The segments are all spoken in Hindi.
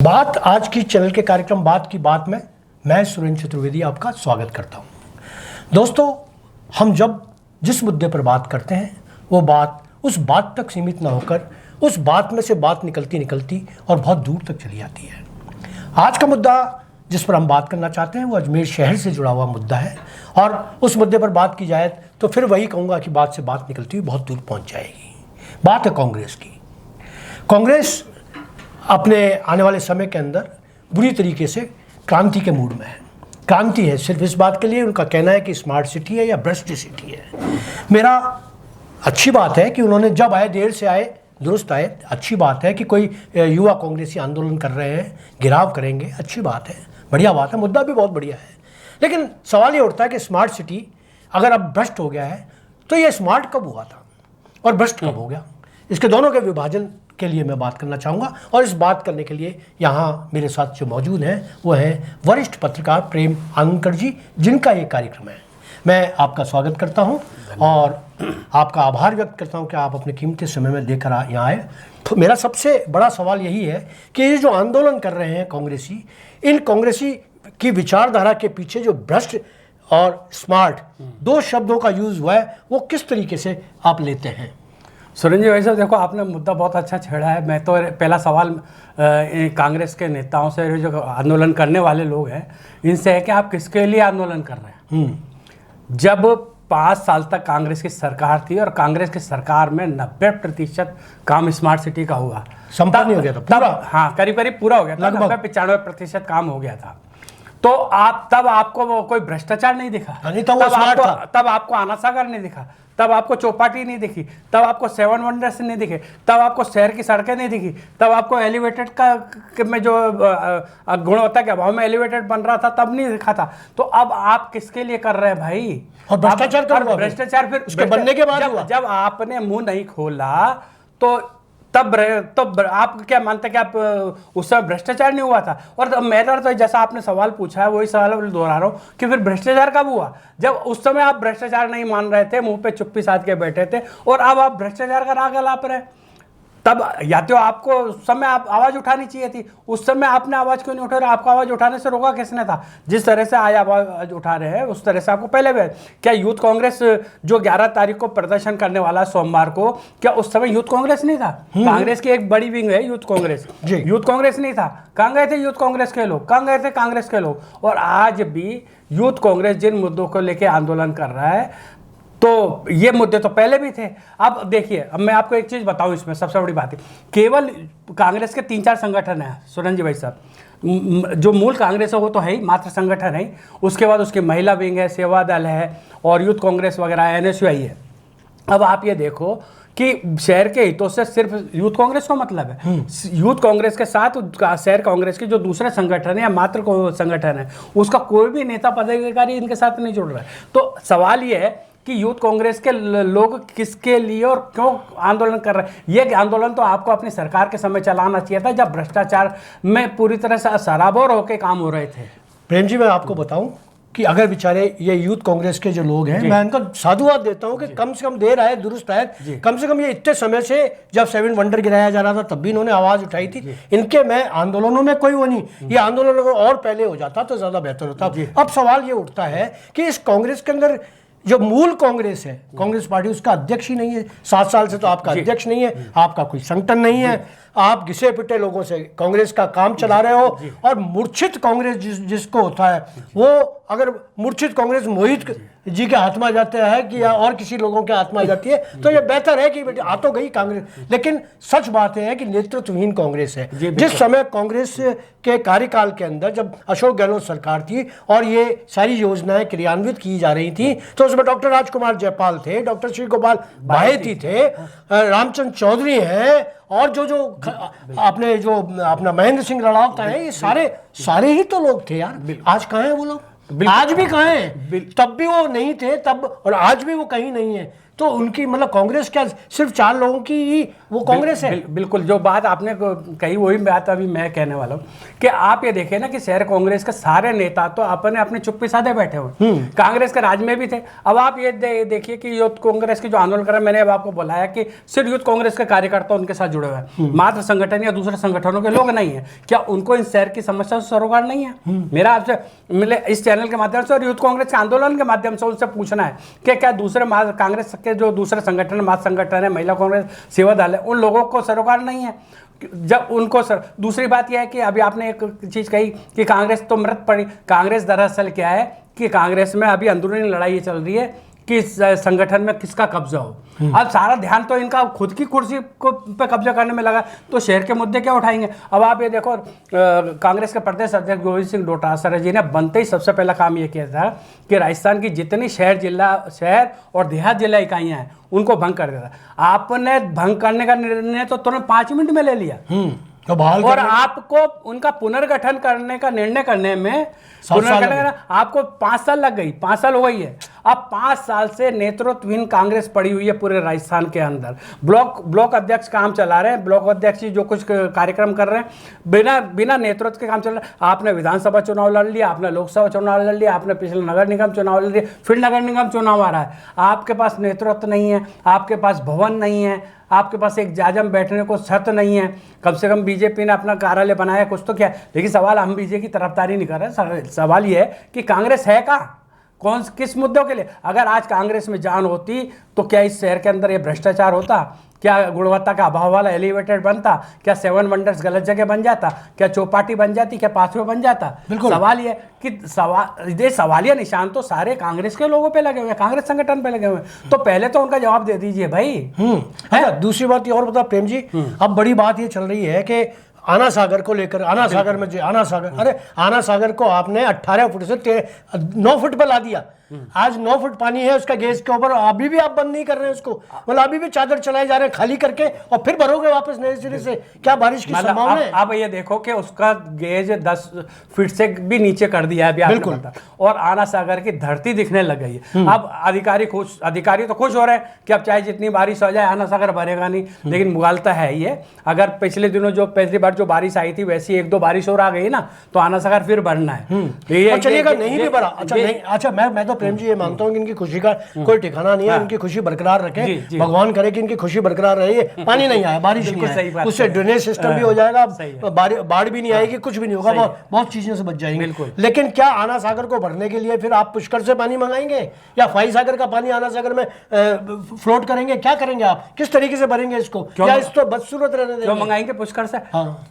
बात आज की चैनल के कार्यक्रम बात की बात में मैं सुरेंद्र चतुर्वेदी आपका स्वागत करता हूं। दोस्तों, हम जब जिस मुद्दे पर बात करते हैं वो बात उस बात तक सीमित ना होकर उस बात में से बात निकलती और बहुत दूर तक चली जाती है। आज का मुद्दा जिस पर हम बात करना चाहते हैं वो अजमेर शहर से जुड़ा हुआ मुद्दा है और उस मुद्दे पर बात की जाए तो फिर वही कहूँगा कि बात से बात निकलती हुई बहुत दूर पहुँच जाएगी। बात है कांग्रेस की। कांग्रेस अपने आने वाले समय के अंदर बुरी तरीके से क्रांति के मूड में है। क्रांति है सिर्फ इस बात के लिए उनका कहना है कि स्मार्ट सिटी है या भ्रष्ट सिटी है। मेरा अच्छी बात है कि उन्होंने जब आए देर से आए दुरुस्त आए। अच्छी बात है कि कोई युवा कांग्रेसी आंदोलन कर रहे हैं, घेराव करेंगे, अच्छी बात है, बढ़िया बात है, मुद्दा भी बहुत बढ़िया है। लेकिन सवाल ये उठता है कि स्मार्ट सिटी अगर अब भ्रष्ट हो गया है तो ये स्मार्ट कब हुआ था और भ्रष्ट कब हो गया? इसके दोनों के विभाजन के लिए मैं बात करना चाहूँगा और इस बात करने के लिए यहाँ मेरे साथ जो मौजूद हैं वो हैं वरिष्ठ पत्रकार प्रेम आनंदकर जी, जिनका ये कार्यक्रम है। मैं आपका स्वागत करता हूँ और आपका आभार व्यक्त करता हूँ कि आप अपने कीमती समय में देकर यहाँ आए। तो मेरा सबसे बड़ा सवाल यही है कि ये जो आंदोलन कर रहे हैं कांग्रेसी, इन कांग्रेसी की विचारधारा के पीछे जो भ्रष्ट और स्मार्ट दो शब्दों का यूज़ हुआ है वो किस तरीके से आप लेते हैं? सुरेंद्र जी, वैसे देखो आपने मुद्दा बहुत अच्छा छेड़ा है। मैं तो पहला सवाल कांग्रेस के नेताओं से, जो आंदोलन करने वाले लोग हैं, इनसे है कि आप किसके लिए आंदोलन कर रहे हैं। जब 5 साल तक कांग्रेस की सरकार थी और कांग्रेस की सरकार में 90% काम स्मार्ट सिटी का हुआ, संपन्न हो गया था पूरा। हाँ, करीब पूरा हो गया था, लगभग 95% काम हो गया था। तो तब आपको कोई भ्रष्टाचार नहीं दिखा, तब आपको आनासागर नहीं दिखा, तब आपको चौपाटी नहीं दिखी, तब आपको 7 वंडर्स नहीं दिखे, तब आपको शहर की सड़कें नहीं दिखी, तब आपको एलिवेटेड का में जो गुणवत्ता के अभाव में एलिवेटेड बन रहा था तब नहीं दिखा था। तो अब आप किसके लिए कर रहे हैं भाई? और भ्रष्टाचार फिर उसके बनने के बाद जब आपने मुंह नहीं खोला तो तब आप क्या मानते हैं कि आप उस समय भ्रष्टाचार नहीं हुआ था? और मेरा तो जैसा आपने सवाल पूछा है वही सवाल दोहरा रहा हूँ कि फिर भ्रष्टाचार कब हुआ? जब उस समय आप भ्रष्टाचार नहीं मान रहे थे, मुंह पे चुप्पी साध के बैठे थे, और अब आप भ्रष्टाचार का राग अलाप रहे। तब या तो आपको उस समय आप आवाज़ उठानी चाहिए थी, उस समय आपने आवाज़ क्यों नहीं उठा रहे? आपको आवाज़ उठाने से रोका किसने था? जिस तरह से आज आवाज़ उठा रहे हैं उस तरह से आपको पहले भी। क्या यूथ कांग्रेस जो 11 तारीख को प्रदर्शन करने वाला सोमवार को, क्या उस समय यूथ कांग्रेस नहीं था? कांग्रेस की एक बड़ी विंग है यूथ कांग्रेस। यूथ कांग्रेस नहीं था? कहाँ गए थे यूथ कांग्रेस के लोग? कहाँ गए थे कांग्रेस के लोग? और आज भी यूथ कांग्रेस जिन मुद्दों को लेकर आंदोलन कर रहा है, तो ये मुद्दे तो पहले भी थे। अब देखिए, अब मैं आपको एक चीज़ बताऊं, इसमें सबसे बड़ी बात है, केवल कांग्रेस के 3-4 संगठन हैं सुरेंद्र जी भाई साहब। जो मूल कांग्रेस है वो तो है ही, मात्र संगठन है। उसके बाद उसकी महिला विंग है, सेवा दल है और यूथ कांग्रेस वगैरह, NSUI है। अब आप ये देखो कि शहर के हितों से सिर्फ यूथ कांग्रेस को मतलब है। यूथ कांग्रेस के साथ शहर कांग्रेस के जो दूसरे संगठन है या मात्र संगठन है, उसका कोई भी नेता पदाधिकारी इनके साथ नहीं जुड़ रहा है। तो सवाल ये है कि यूथ कांग्रेस के लोग किसके लिए और क्यों आंदोलन कर रहे हैं? ये आंदोलन तो आपको अपनी सरकार के समय चलाना चाहिए था, जब भ्रष्टाचार में पूरी तरह से सराबोर होकर काम हो रहे थे। प्रेम जी, मैं आपको बताऊं कि अगर बेचारे ये यूथ कांग्रेस के जो लोग हैं, मैं इनका साधुवाद देता हूं कि कम से कम देर आए दुरुस्त आए। कम से कम ये इतने समय से जब 7 वंडर गिराया जा रहा था तब भी इन्होंने आवाज उठाई थी। इनके मैं आंदोलनों में कोई वो नहीं, ये आंदोलन अगर और पहले हो जाता तो ज्यादा बेहतर होता। अब सवाल ये उठता है कि इस कांग्रेस के अंदर जो मूल कांग्रेस है, कांग्रेस पार्टी, उसका अध्यक्ष ही नहीं है। 7 साल से तो आपका अध्यक्ष नहीं है, आपका कोई संगठन नहीं है, आप घिसे पिटे लोगों से कांग्रेस का काम चला रहे हो। और मूर्छित कांग्रेस जिसको होता है, वो अगर मूर्छित कांग्रेस मोहित जी के हाथ में आ जाता है कि या और किसी लोगों के हाथ में आ जाती है तो ये बेहतर है कि बेटे आ तो गई कांग्रेस। लेकिन सच बात है कि नेतृत्वहीन कांग्रेस है। जिस समय कांग्रेस के कार्यकाल के अंदर जब अशोक गहलोत सरकार थी और ये सारी योजनाएं क्रियान्वित की जा रही थी, तो उसमें डॉक्टर राजकुमार जयपाल थे, डॉक्टर श्री गोपाल बाहेती थे, रामचंद्र चौधरी हैं, और जो अपना महेंद्र सिंह रड़ावत है, ये सारे ही तो लोग थे यार। आज कहाँ हैं वो लोग? आज भी कहाँ हैं? तब भी वो नहीं थे तब, और आज भी वो कहीं नहीं है। तो उनकी मतलब कांग्रेस क्या सिर्फ 4 लोगों की ही वो कांग्रेस है? बिल्कुल, जो बात आपने कही वही बात अभी मैं कहने वाला हूँ कि आप ये देखें ना कि शहर कांग्रेस के सारे नेता तो अपने अपने चुप्पी साधे बैठे हुए, कांग्रेस के राज में भी थे। अब आप ये देखिए कि यूथ कांग्रेस की जो आंदोलन कर रहे हैं, मैंने अब आपको बुलाया कि सिर्फ यूथ कांग्रेस के कार्यकर्ता उनके साथ जुड़े हुए हैं, मात्र संगठन या दूसरे संगठनों के लोग नहीं है। क्या उनको इन शहर की समस्या से सरोकार नहीं है? मेरा आपसे मिले इस चैनल के माध्यम से और यूथ कांग्रेस के आंदोलन के माध्यम से उनसे पूछना है कि क्या दूसरे कांग्रेस के जो दूसरे संगठन, मात संगठन है, महिला कांग्रेस, सेवा दल है, उन लोगों को सरोकार नहीं है? जब उनको दूसरी बात यह है कि अभी आपने एक चीज कही कि कांग्रेस तो मृत पड़ी। कांग्रेस दरअसल क्या है कि कांग्रेस में अभी अंदरूनी लड़ाई चल रही है कि संगठन में किसका कब्जा हो। अब सारा ध्यान तो इनका खुद की कुर्सी को पे कब्जा करने में लगा, तो शहर के मुद्दे क्या उठाएंगे? अब आप ये देखो, कांग्रेस के प्रदेश अध्यक्ष गोविंद सिंह डोटासरा जी ने बनते ही सबसे पहला काम ये किया था कि राजस्थान की जितनी शहर और देहात जिला इकाइयां हैं उनको भंग कर दिया था। आपने भंग करने का निर्णय तो तुरंत 5 मिनट में ले लिया, तो बहाल और आपको उनका पुनर्गठन करने का निर्णय करने में आपको 5 साल लग गई, 5 साल हो गई है। अब 5 साल से नेतृत्वहीन कांग्रेस पड़ी हुई है पूरे राजस्थान के अंदर। ब्लॉक अध्यक्ष काम चला रहे हैं, ब्लॉक अध्यक्ष जो कुछ कार्यक्रम कर रहे हैं बिना नेतृत्व के काम चल रहा है। आपने विधानसभा चुनाव लड़ लिया, आपने लोकसभा चुनाव लड़ लिया, आपने पिछले नगर निगम चुनाव लड़ लिया, फिर नगर निगम चुनाव आ रहा है। आपके पास नेतृत्व नहीं है, आपके पास भवन नहीं है, आपके पास एक जाजम बैठने को छत नहीं है। कम से कम बीजेपी ने अपना कार्यालय बनाया कुछ तो क्या। लेकिन सवाल हम बीजेपी की तरफदारी नहीं कर रहे, सवाल ये है कि कांग्रेस है कहाँ, किस मुद्दों के लिए? अगर आज कांग्रेस में जान होती तो क्या इस शहर के अंदर ये भ्रष्टाचार होता? क्या गुणवत्ता का अभाव वाला एलिवेटेड बनता? क्या 7 वंडर्स गलत जगह बन जाता? क्या चौपाटी बन जाती? क्या पाथवे बन जाता? सवाल ये कि सवालिया निशान तो सारे कांग्रेस के लोगों पे लगे हुए हैं, कांग्रेस संगठन पे लगे हुए हैं। तो पहले तो उनका जवाब दे दीजिए भाई। अच्छा, दूसरी बात ये और बता प्रेम जी, अब बड़ी बात ये चल रही है कि आना सागर को लेकर, आना सागर में आना सागर, अरे आना सागर को आपने 18 फुट से 9 फुट पर ला दिया। आज 9 फुट पानी है उसका गेज के ऊपर, अभी भी आप बंद नहीं कर रहे हैं उसको, मतलब अभी भी चादर चलाए जा रहे हैं खाली करके, और फिर भरोगे वापस नए सिरे से? क्या बारिश की संभावना है? अब ये देखो कि उसका गेज 10 फीट से भी नीचे कर दिया है अभी, बिल्कुल, और आना सागर की धरती दिखने लग गई है। अब अधिकारी तो खुश हो रहे हैं कि अब चाहे जितनी बारिश हो जाए आना सागर भरेगा नहीं, लेकिन मुगालता है ये, अगर पिछले दिनों जो पहली बार जो बारिश आई थी वैसी 1-2 बारिश और आ गई ना तो आना सागर फिर भरना है। चलिएगा, नहीं भी भरा, अच्छा मैं तो प्रेम जी ये मानता हूँ कि इनकी खुशी का कोई ठिकाना नहीं है, इनकी खुशी बरकरार रखें, भगवान करे कि इनकी खुशी बरकरार रहे। पानी नहीं आया, बारिश नहीं आई, उससे ड्रेनेज सिस्टम भी हो जाएगा, बाढ़ भी नहीं आएगी, कुछ भी नहीं होगा, बहुत चीजें से बच जाएंगी। लेकिन क्या आना सागर को भरने के लिए फिर आप पुष्कर से पानी मंगाएंगे या फाई सागर का पानी आना सागर में फ्लोट करेंगे? क्या करेंगे आप? किस तरीके से भरेंगे इसको? क्या इसको बदसूरत रहने देंगे? क्यों मंगाएंगे पुष्कर से?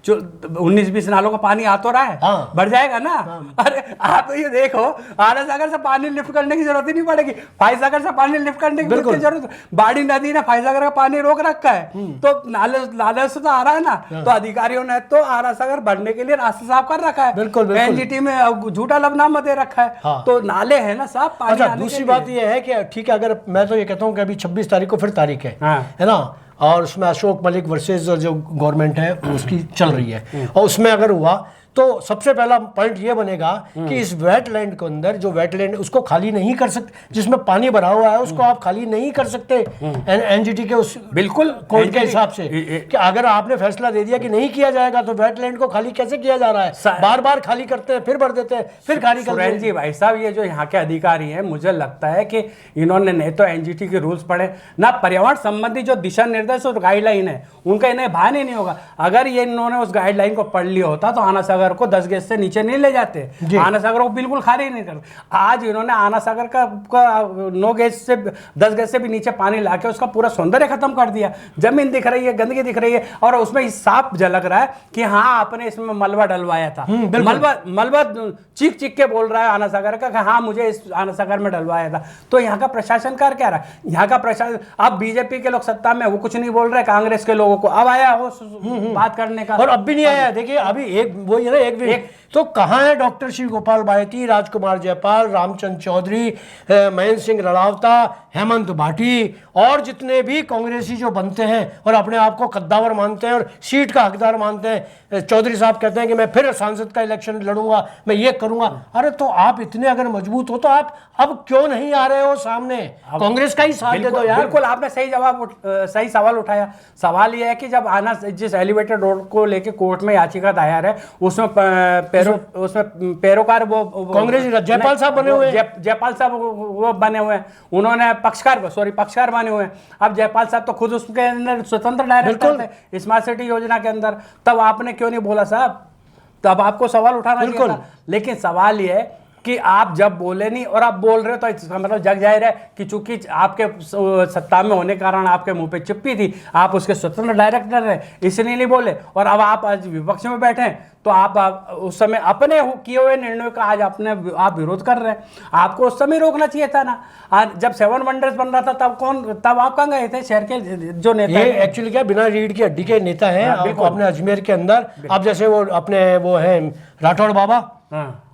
जो 19-20 नालों का पानी आ तो रहा है, बढ़ जाएगा ना। अरे आप ये देखो, आना सागर से पानी लिफ्ट करने की जरूरत ही नहीं पड़ेगी, फाई सागर से पानी लिफ्ट करने की जरूरत। बाड़ी नदी ने फाई सागर का पानी रोक रखा है, तो नाले से तो आ रहा है ना, तो अधिकारियों ने तो आना सागर भरने के लिए रास्ता साफ कर रखा है। बिल्कुल, एनजीटी में झूठा लफनामा दे रखा है, तो नाले है ना साफ पानी। अच्छा, दूसरी बात यह है कि ठीक है, अगर मैं तो ये कहता हूँ कि अभी 26 तारीख को फिर तारीख है ना, और उसमें अशोक मलिक वर्सेस जो गवर्नमेंट है उसकी चल रही है, और उसमें अगर हुआ तो सबसे पहला पॉइंट ये बनेगा कि इस वेटलैंड के अंदर जो वेटलैंड उसको खाली नहीं कर सकते, जिसमें पानी भरा हुआ है उसको आप खाली नहीं कर सकते एनजीटी के उस बिल्कुल कोड के हिसाब से, कि अगर आपने फैसला दे दिया कि नहीं किया जाएगा तो वेटलैंड को खाली कैसे किया जा रहा है? बार बार खाली करते हैं, फिर भर देते हैं, फिर खाली करते हैं। जी भाई साहब, ये जो यहाँ के अधिकारी हैं, मुझे लगता है कि इन्होंने नहीं तो एनजीटी के रूल्स पढ़े ना, पर्यावरण संबंधी जो दिशा निर्देश और गाइडलाइन है उनका इन्हें भान ही नहीं होगा। अगर ये इन्होंने उस गाइडलाइन को पढ़ लिया होता तो आना सागर को 10 गेज से नीचे नहीं ले जाते, आना सागर को बिल्कुल खाली नहीं करते। आज इन्होंने आना सागर का 9 गेज से 10 गेज से भी नीचे पानी लाके उसका पूरा सौंदर्य खत्म कर दिया। जमीन दिख रही है, गंदगी दिख रही है, और उसमें साफ झलक रहा है कि हाँ आपने इसमें मलबा डलवाया था। मलबा चीख चीख के बोल रहा है आना सागर का कि हाँ मुझे इस आना सागर में डलवाया था। तो यहाँ का प्रशासन कर क्या रहा है? यहाँ का प्रशासन, अब बीजेपी के लोग सत्ता में वो कुछ नहीं बोल रहे, कांग्रेस के लोगों को अब आया हो बात करने का, और अब भी नहीं आया। देखिए अभी एक वो ये ना तो कहाँ है डॉक्टर शिव गोपाल बायती, राजकुमार जयपाल, रामचंद्र चौधरी, महेंद्र सिंह रड़ावता, हेमंत भाटी और जितने भी कांग्रेसी जो बनते हैं और अपने आप को कद्दावर मानते हैं और सीट का हकदार मानते हैं। चौधरी साहब कहते हैं कि मैं फिर सांसद का इलेक्शन लड़ूंगा, मैं ये करूंगा। अरे तो आप इतने अगर मजबूत हो तो आप अब क्यों नहीं आ रहे हो सामने? कांग्रेस का ही साथ दे दो यार। बिल्कुल आपने सही सवाल उठाया। सवाल ये है कि जब आना जिस एलिवेटेड रोड को लेके कोर्ट में याचिका दायर है उसमें पैरोकार वो कांग्रेस जयपाल साहब बने हुए हैं। जयपाल साहब वो बने हुए हैं, उन्होंने पक्षकार बने हुए हैं। अब जयपाल साहब तो खुद उसके अंदर स्वतंत्र डायरेक्टर थे स्मार्ट सिटी योजना के अंदर। तब आपने क्यों नहीं बोला साहब? तब आपको सवाल उठाना चाहिए था। लेकिन सवाल ये है कि आप जब बोले नहीं और आप बोल रहे हो तो इसका मतलब जग जाहिर है कि चूंकि आपके सत्ता में होने के कारण आपके मुंह पे चिप्पी थी, आप उसके स्वतंत्र डायरेक्टर रहे, इसलिए नहीं बोले। और अब आप आज विपक्ष में बैठे हैं तो आप उस समय अपने किए हुए निर्णयों का आज आप विरोध कर रहे हैं। आपको उस समय रोकना चाहिए था ना। आज जब 7 वंडर्स बन रहा था तब आप कहाँ गए थे? शहर के जो नेता, ये एक्चुअली क्या बिना रीढ़ की हड्डी के नेता हैं। अपने अजमेर के अंदर अब जैसे वो हैं राठौड़ बाबा,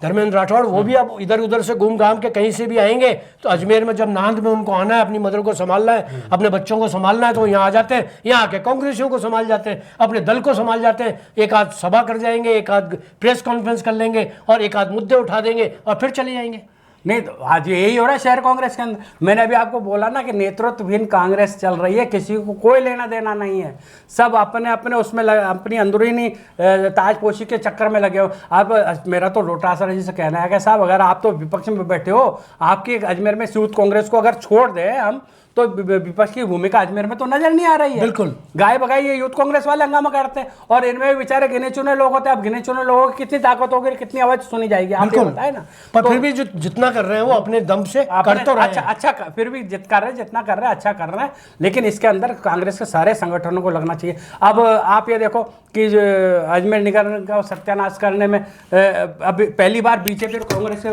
धर्मेंद्र राठौड़, वो भी अब इधर उधर से घूम घाम के कहीं से भी आएंगे तो अजमेर में जब नांद में उनको आना है, अपनी मदर को संभालना है, अपने बच्चों को संभालना है, तो यहाँ आ जाते हैं। यहाँ आके कांग्रेसियों को संभाल जाते हैं, अपने दल को संभाल जाते हैं। एक आध सभा कर जाएंगे, एक आध प्रेस कॉन्फ्रेंस कर लेंगे और एक आध मुद्दे उठा देंगे और फिर चले जाएंगे। नहीं तो आज यही हो रहा है शहर कांग्रेस के अंदर। मैंने अभी आपको बोला ना कि नेतृत्वहीन कांग्रेस चल रही है, किसी को कोई लेना देना नहीं है। सब अपने अपने उसमें अपनी अंदरूनी ताजपोशी के चक्कर में लगे हो। आप मेरा तो लोटासरा जी से कहना है कि साहब अगर आप तो विपक्ष में बैठे हो, आपकी अजमेर में यूथ कांग्रेस को अगर छोड़ दें हम तो विपक्ष की भूमिका अजमेर में तो नजर नहीं आ रही है। बिल्कुल गाय बगाई ये यूथ कांग्रेस वाले हंगामा करते हैं और इनमें बेचारे गिने चुने लोग होते हैं। अब गिने चुने लोगों की कितनी ताकत होगी, कितनी आवाज सुनी जाएगी, आप ये बताए ना। पर फिर भी जितना कर रहे हैं वो अपने दम से कर तो रहे हैं। अच्छा फिर भी जितना कर रहे हैं अच्छा कर रहे हैं। लेकिन इसके अंदर कांग्रेस के सारे संगठनों को लगना चाहिए। अब आप ये देखो कि अजमेर निगम का सत्यानाश करने में अब पहली बार बीजेपी और कांग्रेस के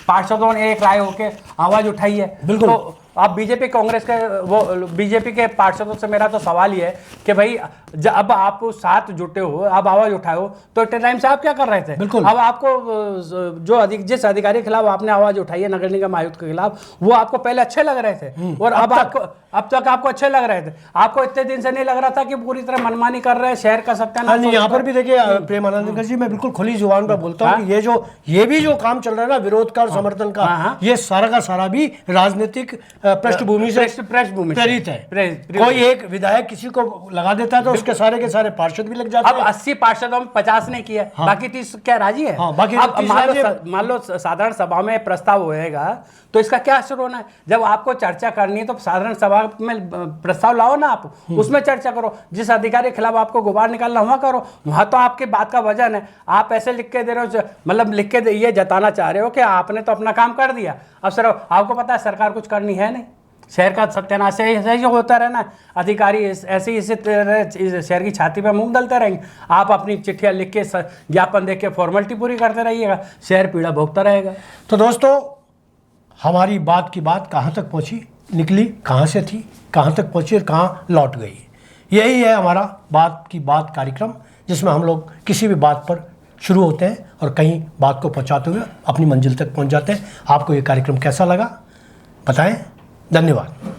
पार्षदों ने एक राय होकर आवाज उठाई है। बिल्कुल। तो अब बीजेपी के पार्षदों से मेरा तो सवाल ये है कि भाई अब आप साथ जुटे हो, अब आवाज उठाए हो, तो इतने टाइम से आप क्या कर रहे थे? बिल्कुल। अब आपको जिस अधिकारी के खिलाफ आपने आवाज उठाई है नगर निगम आयुक्त के खिलाफ, वो आपको पहले अच्छे लग रहे थे और अब तक आपको अच्छे लग रहे थे। आपको इतने दिन से नहीं लग रहा था कि पूरी तरह मनमानी कर रहे हैं, शहर का सत्यानाश। यहाँ पर भी देखिए प्रेमानंद जी, मैं बिल्कुल खुली जुबान पर बोलता हूँ कि ये भी जो काम चल रहा है ना विरोध का और समर्थन का, ये सारा का सारा भी राजनीतिक पृष्ठभूमि से प्रेरित है। कोई एक विधायक किसी को लगा देता है तो उसके सारे के सारे पार्षद भी लग जाते हैं। अब 80 पार्षदों में 50 ने किया, बाकी 30 क्या राजी है? बाकी मान लो साधारण सभा में प्रस्ताव होएगा तो इसका क्या असर होना है? जब आपको चर्चा करनी है तो साधारण सभा में प्रस्ताव लाओ ना, आप उसमें चर्चा करो। जिस अधिकारी के खिलाफ आपको गुबार निकालना वहां करो, वहां तो आपकी बात का वजन है। आप ऐसे लिख के दे रहे हो, मतलब लिख के ये जताना चाह रहे हो कि आपने तो अपना काम कर दिया। अब सर आपको पता है सरकार कुछ करनी है नहीं, शहर का सत्यानाश ऐसे ही होता रहना। अधिकारी ऐसे ही शहर की छाती पे मूंग डालते रहेंगे। आप अपनी चिट्ठियां लिख के ज्ञापन दे के फॉर्मेलिटी पूरी करते रहिएगा, शहर पीड़ा भोगता रहेगा। तो दोस्तों हमारी बात की बात कहाँ तक पहुँची, निकली कहाँ से थी, कहाँ तक पहुँची और कहाँ लौट गई, यही है हमारा बात की बात कार्यक्रम, जिसमें हम लोग किसी भी बात पर शुरू होते हैं और कहीं बात को पहुँचाते हुए अपनी मंजिल तक पहुँच जाते हैं। आपको ये कार्यक्रम कैसा लगा बताएं। धन्यवाद।